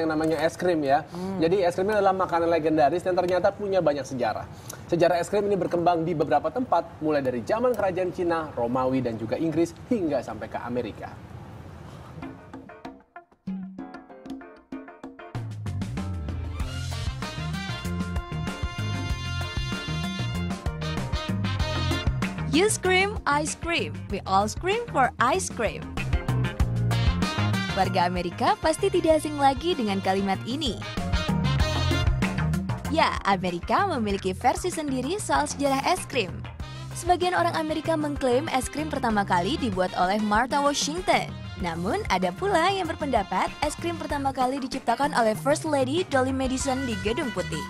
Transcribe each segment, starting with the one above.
yang namanya es krim ya. Jadi es krim ini adalah makanan legendaris dan ternyata punya banyak sejarah. Sejarah es krim ini berkembang di beberapa tempat, mulai dari zaman kerajaan Cina, Romawi, dan juga Inggris hingga sampai ke Amerika. You scream, I scream. We all scream for ice cream. Warga Amerika pasti tidak asing lagi dengan kalimat ini. Ya, Amerika memiliki versi sendiri soal sejarah es krim. Sebagian orang Amerika mengklaim es krim pertama kali dibuat oleh Martha Washington. Namun, ada pula yang berpendapat es krim pertama kali diciptakan oleh First Lady Dolly Madison di Gedung Putih.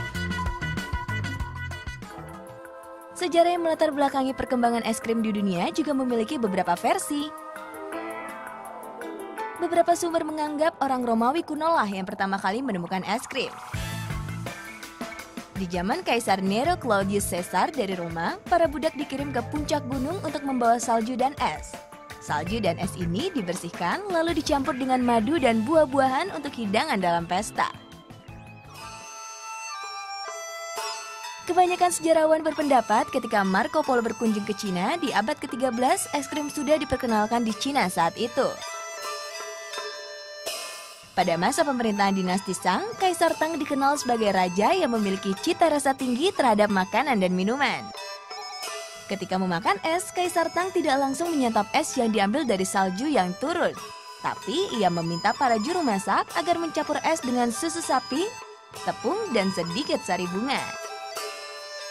Sejarah yang melatar belakangi perkembangan es krim di dunia juga memiliki beberapa versi. Beberapa sumber menganggap orang Romawi kuno lah yang pertama kali menemukan es krim. Di zaman Kaisar Nero Claudius Caesar dari Roma, para budak dikirim ke puncak gunung untuk membawa salju dan es. Salju dan es ini dibersihkan lalu dicampur dengan madu dan buah-buahan untuk hidangan dalam pesta. Kebanyakan sejarawan berpendapat ketika Marco Polo berkunjung ke Cina di abad ke-13, es krim sudah diperkenalkan di Cina saat itu. Pada masa pemerintahan dinasti Shang, Kaisar Tang dikenal sebagai raja yang memiliki cita rasa tinggi terhadap makanan dan minuman. Ketika memakan es, Kaisar Tang tidak langsung menyantap es yang diambil dari salju yang turun. Tapi ia meminta para juru masak agar mencampur es dengan susu sapi, tepung, dan sedikit sari bunga.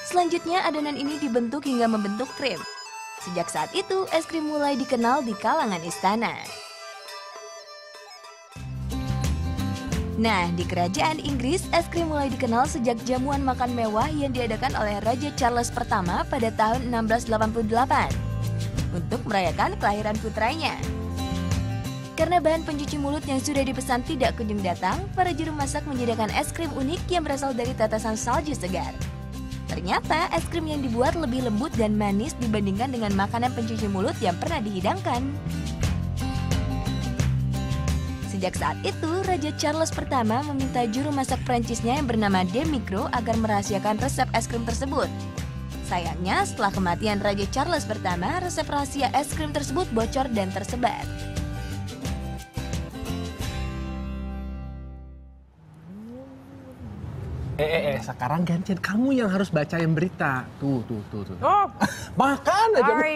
Selanjutnya adonan ini dibentuk hingga membentuk krim. Sejak saat itu, es krim mulai dikenal di kalangan istana. Nah, di kerajaan Inggris, es krim mulai dikenal sejak jamuan makan mewah yang diadakan oleh Raja Charles pertama pada tahun 1688 untuk merayakan kelahiran putranya. Karena bahan pencuci mulut yang sudah dipesan tidak kunjung datang, para juru masak menyediakan es krim unik yang berasal dari tetesan salju segar. Ternyata es krim yang dibuat lebih lembut dan manis dibandingkan dengan makanan pencuci mulut yang pernah dihidangkan. Sejak saat itu, Raja Charles pertama meminta juru masak Prancisnya yang bernama Demicro agar merahasiakan resep es krim tersebut. Sayangnya, setelah kematian Raja Charles pertama, resep rahasia es krim tersebut bocor dan tersebar. Sekarang gantian kamu yang harus bacain berita. Tuh. Oh, Makan aja. sorry.